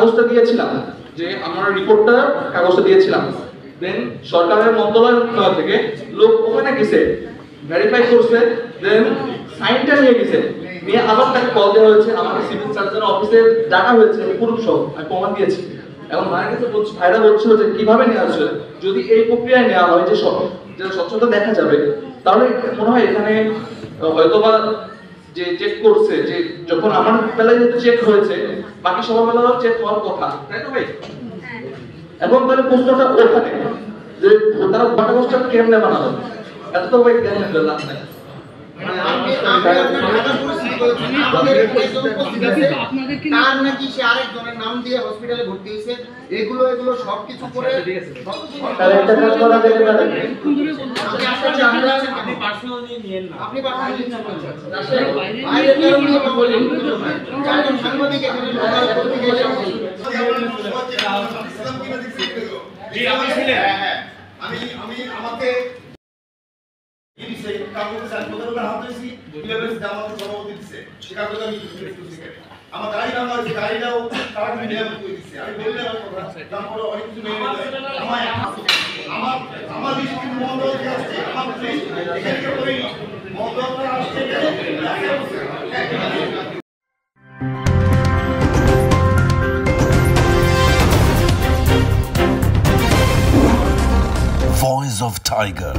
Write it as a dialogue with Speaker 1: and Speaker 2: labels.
Speaker 1: কাগজটা দিয়েছিলাম, যে আমার রিপোর্টটা কাগজটা দিয়েছিলাম, দেন সরকারের মন্ত্রণালয় থেকে লোক ওখানে গেছে, ভেরিফাই করছে, দেন সাইনটা নিয়ে গেছে, নিয়ে আবার তাকে কল দেওয়া হয়েছে, আমাকে সিভিল সার্জনের অফিসে ডাকা হয়েছে, প্রুফ সহ আমি প্রমাণ দিয়েছি। এখন মায়ের কাছে বলছি, ভাইরা বলছিল যে কিভাবে নেওয়া হচ্ছে, যদি এই প্রক্রিয়ায় নেওয়া হয় যে স্বচ্ছতা দেখা যাবে, তাহলে মনে হয় এখানে হয়তোবা যে চেক করছে, যে যখন আমার বেলায় যেহেতু চেক হয়েছে, বাকি সবার বেলাও চেক হওয়ার কথা, তাই তো ভাই? এখন তাহলে প্রশ্নটা ওখানে যে তারা বাটাঘরটা কেমনে বানালো, এত তো ভাই কেমনে লাভ নাই।
Speaker 2: তার নাকি সে আরেকজনের নাম দিয়ে হসপিটালে ভর্তি হয়েছে, এগুলো সবকিছু করে আপনি পার্সোনালি নিয়েন না, আপনি পার্সোনালি চারজন সাংবাদিক এখানে আমি আমাকে আমার গাড়ি নাম আছে, গাড়িটাও তারা নিরাপদ করে দিচ্ছে। আমি বললাম তারপরে অনেক কিছু মেনে আমার দৃষ্টি বন্ধ হয়ে আসছে, আমার এখানে করে বন্ধ আসছে।
Speaker 3: Voice of Tiger.